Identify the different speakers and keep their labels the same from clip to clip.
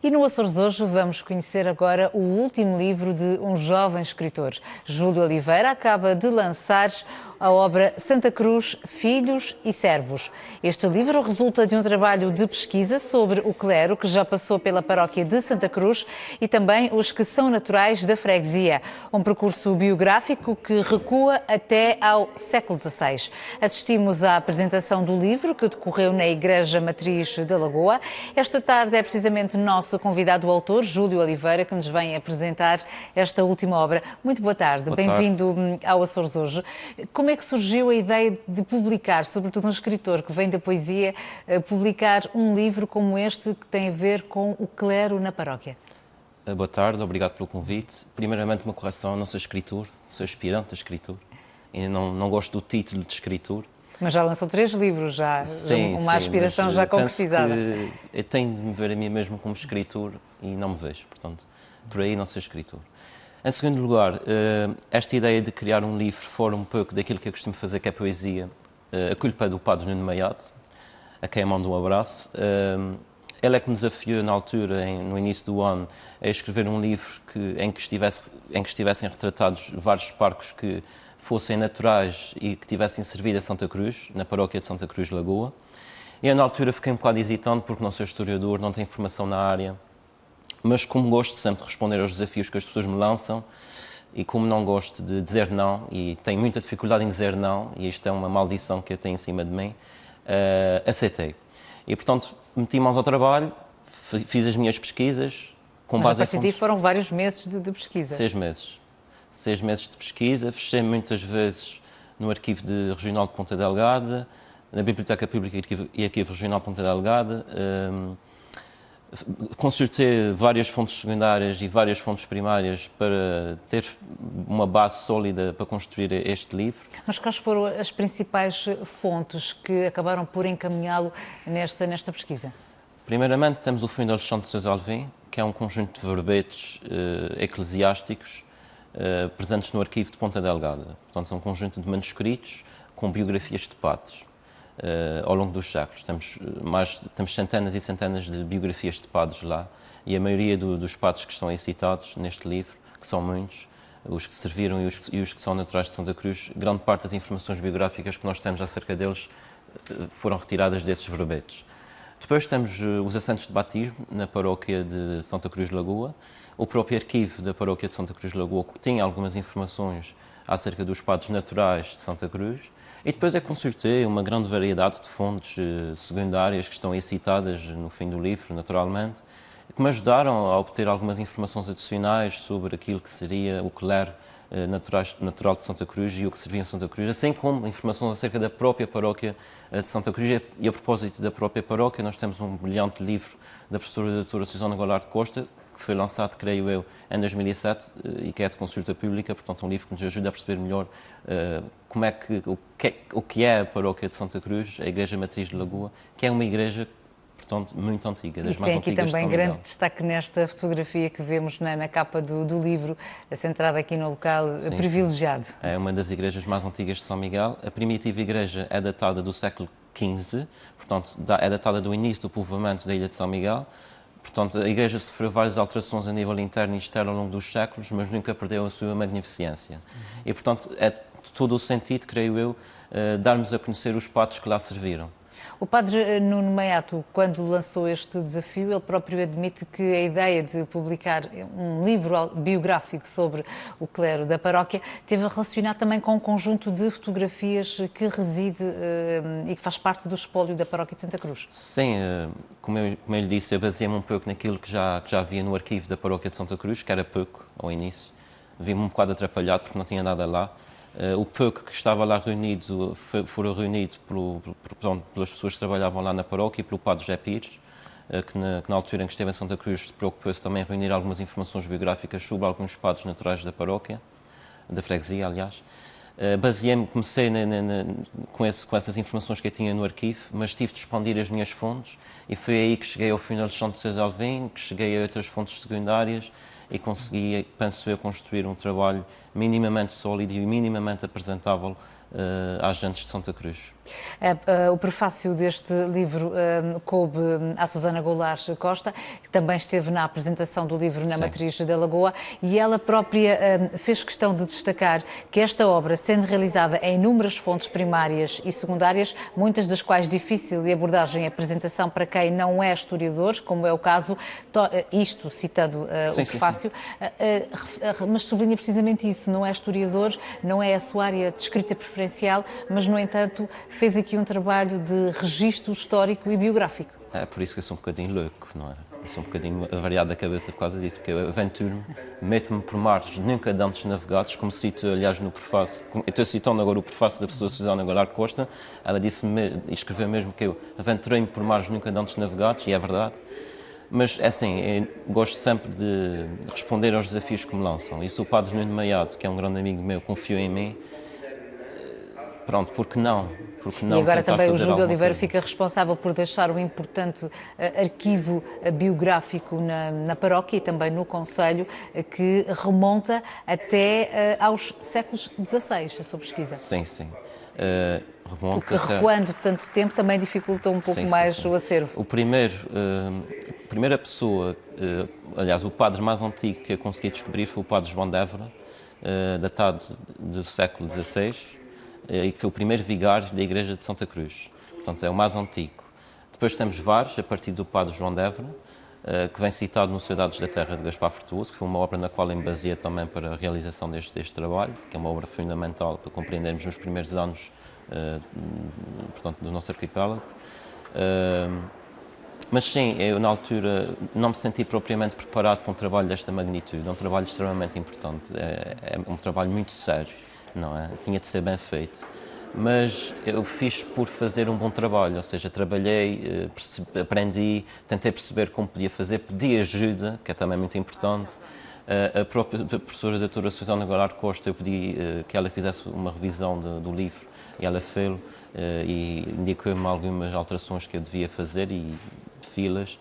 Speaker 1: E no Açores hoje vamos conhecer agora o último livro de um jovem escritor. Júlio Oliveira acaba de lançar a obra Santa Cruz, Filhos e Servos. Este livro resulta de um trabalho de pesquisa sobre o clero que já passou pela paróquia de Santa Cruz e também os que são naturais da freguesia. Um percurso biográfico que recua até ao século XVI. Assistimos à apresentação do livro que decorreu na Igreja Matriz da Lagoa. Esta tarde é precisamente nosso convidado o autor, Júlio Oliveira, que nos vem apresentar esta última obra. Muito boa tarde, bem-vindo ao Açores hoje. Como é que surgiu a ideia de publicar, sobretudo um escritor que vem da poesia, publicar um livro como este que tem a ver com o clero na paróquia?
Speaker 2: Boa tarde, obrigado pelo convite. Primeiramente, uma correção, não sou escritor, sou aspirante a escritor. E não gosto do título de escritor.
Speaker 1: Mas já lançou 3 livros, já
Speaker 2: Sim,
Speaker 1: uma aspiração já concretizada.
Speaker 2: Eu tenho de me ver a mim mesmo como escritor e não me vejo, portanto, por aí não sou escritor. Em segundo lugar, esta ideia de criar um livro fora um pouco daquilo que eu costumo fazer, que é poesia, a culpa é do Padre Nuno Maiado, a quem eu mando um abraço. Ele é que me desafiou, na altura, no início do ano, a escrever um livro em que estivessem retratados vários parcos que fossem naturais e que tivessem servido a Santa Cruz, na paróquia de Santa Cruz de Lagoa. E eu, na altura, fiquei um bocado hesitante, porque não sou historiador, não tenho formação na área, mas como gosto sempre de responder aos desafios que as pessoas me lançam, e como não gosto de dizer não, e tenho muita dificuldade em dizer não, e isto é uma maldição que eu tenho em cima de mim, aceitei. E, portanto, meti mãos ao trabalho, fiz as minhas pesquisas, com
Speaker 1: Mas
Speaker 2: base
Speaker 1: a partir daí foram vários meses de pesquisa.
Speaker 2: 6 meses. 6 meses de pesquisa, fechei muitas vezes no Arquivo Regional de Ponta Delgada, na Biblioteca Pública e Arquivo Regional de Ponta Delgada. Consultei várias fontes secundárias e várias fontes primárias para ter uma base sólida para construir este livro.
Speaker 1: Mas quais foram as principais fontes que acabaram por encaminhá-lo nesta pesquisa?
Speaker 2: Primeiramente, temos o Fundo de Alexandre de Sousa Alvim, que é um conjunto de verbetes eclesiásticos presentes no Arquivo de Ponta Delgada. Portanto, é um conjunto de manuscritos com biografias de padres. Ao longo dos séculos. Temos centenas e centenas de biografias de padres lá, e a maioria dos padres que estão aí citados neste livro, que são muitos, os que serviram e os que são naturais de Santa Cruz, grande parte das informações biográficas que nós temos acerca deles foram retiradas desses verbetes. Depois temos os assentos de batismo na paróquia de Santa Cruz de Lagoa. O próprio arquivo da paróquia de Santa Cruz de Lagoa tinha algumas informações acerca dos padres naturais de Santa Cruz. E depois consultei uma grande variedade de fontes secundárias que estão aí citadas no fim do livro, naturalmente, que me ajudaram a obter algumas informações adicionais sobre aquilo que seria o clero natural de Santa Cruz e o que servia em Santa Cruz, assim como informações acerca da própria paróquia de Santa Cruz. E a propósito da própria paróquia, nós temos um brilhante livro da professora doutora Susana Goulart Costa, que foi lançado, creio eu, em 2007 e que é de consulta pública, portanto um livro que nos ajuda a perceber melhor o que é a paróquia de Santa Cruz, a Igreja Matriz de Lagoa, que é uma igreja, portanto, muito antiga, das mais antigas de São Miguel.
Speaker 1: E tem aqui também grande destaque nesta fotografia que vemos na capa do livro, centrada aqui no local privilegiado.
Speaker 2: Sim. É uma das igrejas mais antigas de São Miguel. A primitiva igreja é datada do século XV, portanto, é datada do início do povoamento da ilha de São Miguel. Portanto, a igreja sofreu várias alterações a nível interno e externo ao longo dos séculos, mas nunca perdeu a sua magnificência. E, portanto, é de todo o sentido, creio eu, darmos a conhecer os padres que lá serviram.
Speaker 1: O padre Nuno Maiado, quando lançou este desafio, ele próprio admite que a ideia de publicar um livro biográfico sobre o clero da paróquia teve relacionado também com um conjunto de fotografias que reside e que faz parte do espólio da paróquia de Santa Cruz.
Speaker 2: Sim, como eu lhe disse, eu baseei-me um pouco naquilo que já havia no arquivo da paróquia de Santa Cruz, que era pouco ao início. Vi-me um bocado atrapalhado porque não tinha nada lá. O pouco que estava lá reunido foram reunidos pelas pessoas que trabalhavam lá na paróquia e pelo padre José Pires, que na altura em que esteve em Santa Cruz se preocupou-se também em reunir algumas informações biográficas sobre alguns padres naturais da paróquia, da freguesia, aliás. Baseei-me, comecei com essas informações que eu tinha no arquivo, mas tive de expandir as minhas fontes e foi aí que cheguei ao Fundo de Alexandre de Sousa Alvim, que cheguei a outras fontes secundárias e consegui, penso eu, construir um trabalho minimamente sólido e minimamente apresentável agentes de Santa Cruz.
Speaker 1: O prefácio deste livro coube à Susana Goulart Costa, que também esteve na apresentação do livro na Matriz da Lagoa, e ela própria fez questão de destacar que esta obra, sendo realizada em inúmeras fontes primárias e secundárias, muitas das quais difícil de abordagem e apresentação para quem não é historiador, como é o caso, isto citando o prefácio, mas sublinha precisamente isso, não é historiador, não é a sua área de escrita preferencial, mas, no entanto, fez aqui um trabalho de registro histórico e biográfico.
Speaker 2: É por isso que eu sou um bocadinho louco, não é? Eu sou um bocadinho avariado da cabeça por causa disso, porque eu aventuro-me, meto-me por mares nunca antes navegados, como cito, aliás, no prefácio. Eu estou citando agora o prefácio da pessoa Susana Goulart Costa, ela disse-me, e escreveu mesmo, que eu aventurei-me por mares nunca antes navegados, e é verdade. Mas, é assim, eu gosto sempre de responder aos desafios que me lançam. E se o Padre Nuno Maiado, que é um grande amigo meu, confiou em mim, pronto, porque não? Porque não
Speaker 1: e agora também o Júlio Oliveira
Speaker 2: coisa?
Speaker 1: Fica responsável por deixar um importante arquivo biográfico na paróquia e também no concelho, que remonta até aos séculos XVI, a sua pesquisa.
Speaker 2: Sim, sim. Remonta
Speaker 1: porque recuando tanto tempo também dificulta um pouco mais o acervo.
Speaker 2: A primeira pessoa, aliás, o padre mais antigo que eu consegui descobrir foi o padre João de Évora, datado do século XVI, e que foi o primeiro vigário da Igreja de Santa Cruz. Portanto, é o mais antigo. Depois temos vários, a partir do padre João de Évora, que vem citado no Sociedades da Terra de Gaspar Frutuoso, que foi uma obra na qual eu me baseei também para a realização deste trabalho, que é uma obra fundamental para compreendermos nos primeiros anos portanto, do nosso arquipélago. Mas sim, eu na altura não me senti propriamente preparado para um trabalho desta magnitude. É um trabalho extremamente importante, é um trabalho muito sério, não é? Tinha de ser bem feito. Mas eu fiz por fazer um bom trabalho, ou seja, trabalhei, aprendi, tentei perceber como podia fazer, pedi ajuda, que é também muito importante. A própria professora doutora Susana Goulart Costa, eu pedi que ela fizesse uma revisão do livro, e ela fez, e indicou-me algumas alterações que eu devia fazer e filas.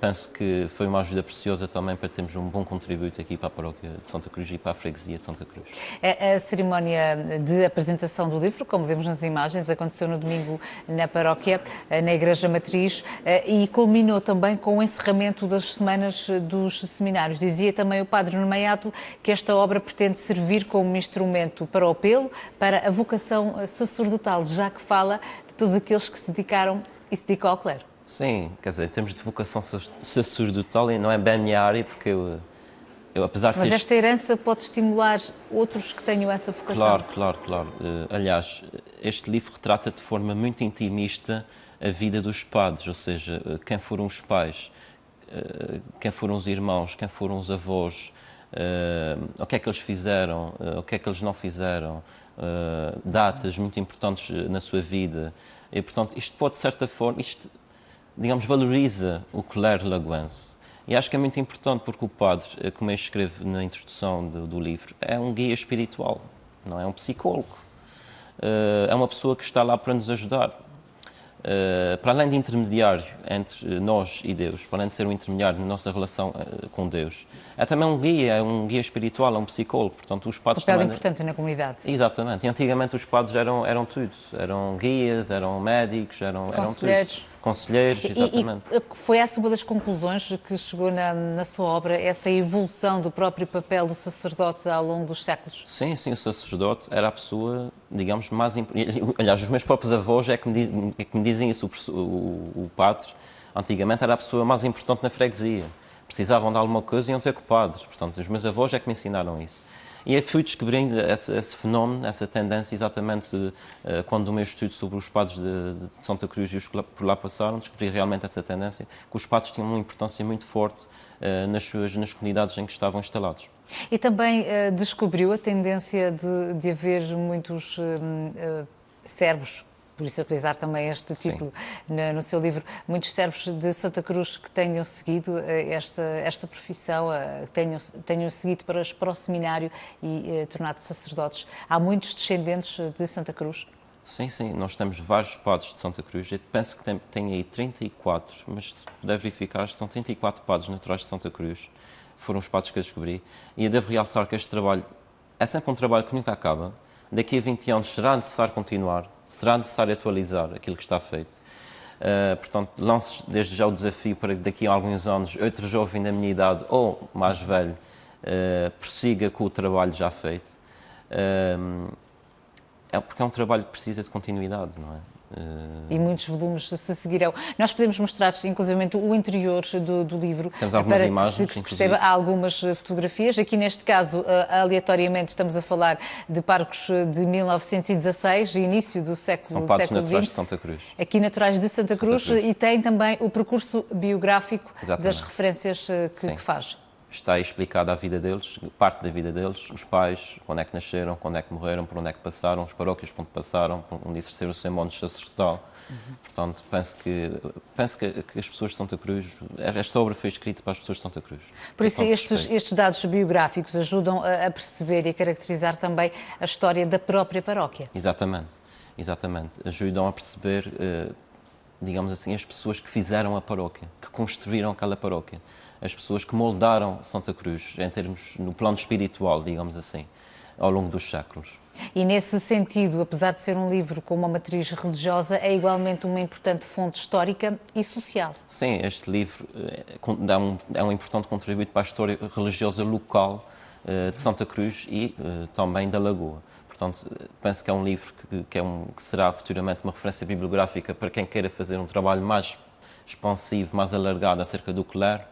Speaker 2: Penso que foi uma ajuda preciosa também para termos um bom contributo aqui para a paróquia de Santa Cruz e para a freguesia de Santa Cruz.
Speaker 1: A cerimónia de apresentação do livro, como vemos nas imagens, aconteceu no domingo na paróquia, na Igreja Matriz, e culminou também com o encerramento das semanas dos seminários. Dizia também o padre Nuno Maiado que esta obra pretende servir como instrumento para o apelo, para a vocação sacerdotal, já que fala de todos aqueles que se dedicaram e se dedicam ao clero.
Speaker 2: Sim, quer dizer, em termos de vocação sacerdotal, não é bem a minha área, porque eu apesar de
Speaker 1: Mas esta herança pode estimular outros que tenham essa vocação.
Speaker 2: Claro. Aliás, este livro retrata de forma muito intimista a vida dos padres, ou seja, quem foram os pais, quem foram os irmãos, quem foram os avós, o que é que eles fizeram, o que é que eles não fizeram, datas muito importantes na sua vida. E, portanto, isto pode, de certa forma, digamos, valoriza o clero lagoense. E acho que é muito importante porque o padre, como eu escrevo na introdução do livro, é um guia espiritual, não é um psicólogo. É uma pessoa que está lá para nos ajudar. Para além de intermediário entre nós e Deus, para além de ser um intermediário na nossa relação com Deus, é também um guia espiritual, é um psicólogo. Portanto, os padres
Speaker 1: papel importante na comunidade.
Speaker 2: Exatamente. E antigamente os padres eram tudo. Eram guias, eram médicos, eram tudo. Conselheiros, exatamente.
Speaker 1: E foi essa uma das conclusões que chegou na sua obra, essa evolução do próprio papel do sacerdote ao longo dos séculos?
Speaker 2: Sim, o sacerdote era a pessoa, digamos, mais importante. Aliás, os meus próprios avós é que me dizem isso. O padre, antigamente, era a pessoa mais importante na freguesia. Precisavam de alguma coisa e iam ter com o padre. Portanto, os meus avós é que me ensinaram isso. E eu fui descobrindo esse fenómeno, essa tendência, exatamente quando o meu estudo sobre os padres de Santa Cruz e os que por lá passaram, descobri realmente essa tendência, que os padres tinham uma importância muito forte nas comunidades em que estavam instalados.
Speaker 1: E também descobriu a tendência de haver muitos servos, por isso utilizar também este título no seu livro, muitos servos de Santa Cruz que tenham seguido esta profissão, tenham seguido para o seminário e tornado sacerdotes. Há muitos descendentes de Santa Cruz?
Speaker 2: Sim, nós temos vários padres de Santa Cruz. Eu penso que tem aí 34, mas se puder verificar, são 34 padres naturais de Santa Cruz. Foram os padres que eu descobri. E eu devo realçar que este trabalho é sempre um trabalho que nunca acaba. daqui a 20 anos será necessário continuar, será necessário atualizar aquilo que está feito. Portanto, lanço desde já o desafio para que daqui a alguns anos outro jovem da minha idade ou mais velho prossiga com o trabalho já feito. Porque é um trabalho que precisa de continuidade, não é?
Speaker 1: E muitos volumes se seguirão. Nós podemos mostrar, inclusive, o interior do livro.
Speaker 2: Temos algumas
Speaker 1: para
Speaker 2: imagens,
Speaker 1: que se perceba. Há algumas fotografias. Aqui, neste caso, aleatoriamente, estamos a falar de parques de 1916, início do século XX.
Speaker 2: São parques naturais de Santa Cruz.
Speaker 1: Aqui, naturais de Santa Cruz. E tem também o percurso biográfico das referências que faz.
Speaker 2: Está aí explicada a vida deles, parte da vida deles, os pais, quando é que nasceram, quando é que morreram, por onde é que passaram, os paróquios por onde passaram, por onde exerceram o seu modo sacerdotal. Portanto, penso que as pessoas de Santa Cruz, esta obra foi escrita para as pessoas de Santa Cruz.
Speaker 1: Por isso, estes dados biográficos ajudam a perceber e a caracterizar também a história da própria paróquia.
Speaker 2: Exatamente. Ajudam a perceber, digamos assim, as pessoas que fizeram a paróquia, que construíram aquela paróquia. As pessoas que moldaram Santa Cruz, em termos, no plano espiritual, digamos assim, ao longo dos séculos. E nesse sentido, apesar de ser um livro com uma matriz religiosa, é igualmente uma importante fonte histórica e social. Sim, este livro é um importante contributo para a história religiosa local de Santa Cruz e também da Lagoa. Portanto, penso que é um livro que será futuramente uma referência bibliográfica para quem queira fazer um trabalho mais expansivo, mais alargado acerca do clero.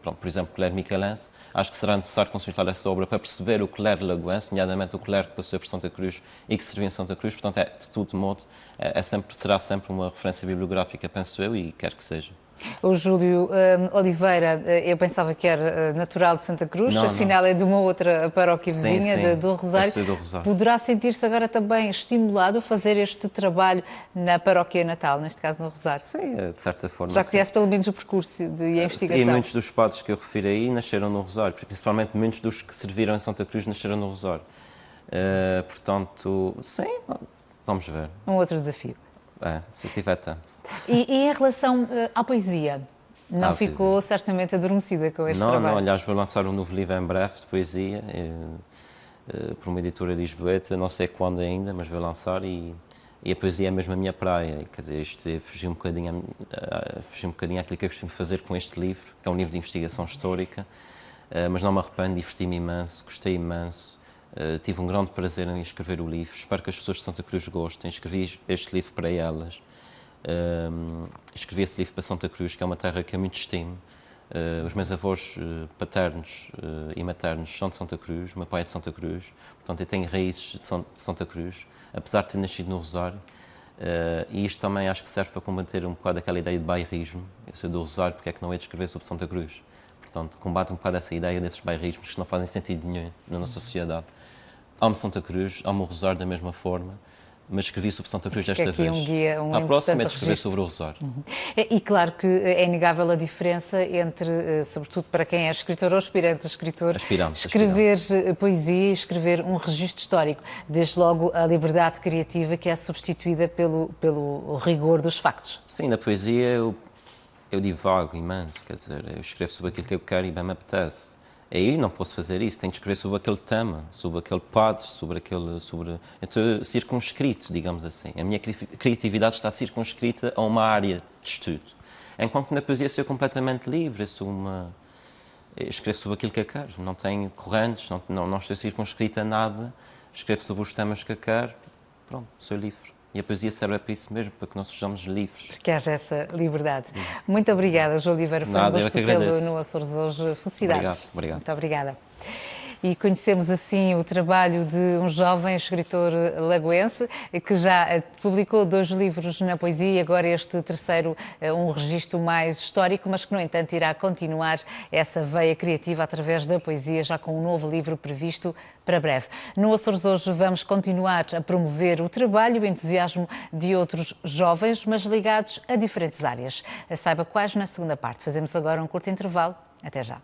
Speaker 2: Por exemplo, o clero micaelense. Acho que será necessário consultar essa obra para perceber o clero lagoense, nomeadamente o clero que passou por Santa Cruz e que serviu em Santa Cruz. Portanto, de todo modo, será sempre uma referência bibliográfica, penso eu, e quero que seja. O Júlio Oliveira, eu pensava que era natural de Santa Cruz, afinal é de uma outra paróquia vizinha, do Rosário. Do Rosário. Poderá sentir-se agora também estimulado a fazer este trabalho na paróquia natal, neste caso no Rosário? Sim, de certa forma. Já conhece pelo menos o percurso e a investigação? E muitos dos padres que eu refiro aí nasceram no Rosário, principalmente muitos dos que serviram em Santa Cruz nasceram no Rosário. Portanto, sim, vamos ver. Um outro desafio. Se tiver tempo. E em relação à poesia, não ficou certamente adormecida com este trabalho? Não, aliás, vou lançar um novo livro em breve de poesia, por uma editora lisboeta, não sei quando ainda, mas vou lançar e a poesia é mesmo a minha praia. Quer dizer, isto fugiu um bocadinho àquilo que eu costumo fazer com este livro, que é um livro de investigação histórica, mas não me arrependo, diverti-me imenso, gostei imenso. Tive um grande prazer em escrever o livro, espero que as pessoas de Santa Cruz gostem. Escrevi este livro para elas. Escrevi esse livro para Santa Cruz, que é uma terra que eu muito estimo. Os meus avós paternos e maternos são de Santa Cruz, o meu pai é de Santa Cruz, portanto eu tenho raízes de Santa Cruz, apesar de ter nascido no Rosário. E isto também acho que serve para combater um bocado aquela ideia de bairrismo. Eu sou do Rosário, porque é que não hei de escrever sobre Santa Cruz? Portanto, combate um bocado essa ideia desses bairrismos que não fazem sentido nenhum na nossa sociedade. Amo Santa Cruz, amo o Rosário da mesma forma, mas escrevi sobre Santa Cruz desta vez. A próxima é de escrever sobre o Rosário. E claro que é inegável a diferença entre, sobretudo para quem é escritor ou aspirante a escritor, escrever poesia e escrever um registro histórico. Desde logo a liberdade criativa que é substituída pelo rigor dos factos. Sim, na poesia eu divago imenso, quer dizer, eu escrevo sobre aquilo que eu quero e bem me apetece. Aí não posso fazer isso, tenho que escrever sobre aquele tema, sobre aquele padre, Então, circunscrito, digamos assim. A minha criatividade está circunscrita a uma área de estudo. Enquanto na poesia sou completamente livre, eu escrevo sobre aquilo que eu quero, não tenho correntes, não estou circunscrita a nada, escrevo sobre os temas que eu quero, pronto, sou livre. E a poesia serve para isso mesmo, para que nós sejamos livres. Porque haja essa liberdade. Muito obrigada, João Oliveira. Foi um gosto tê-lo no Açores hoje. Felicidades. Obrigado. Muito obrigada. E conhecemos assim o trabalho de um jovem escritor lagoense que já publicou 2 livros na poesia e agora este terceiro, um registro mais histórico, mas que, no entanto, irá continuar essa veia criativa através da poesia, já com um novo livro previsto para breve. No Açores hoje vamos continuar a promover o trabalho e o entusiasmo de outros jovens, mas ligados a diferentes áreas. Saiba quais na segunda parte. Fazemos agora um curto intervalo. Até já.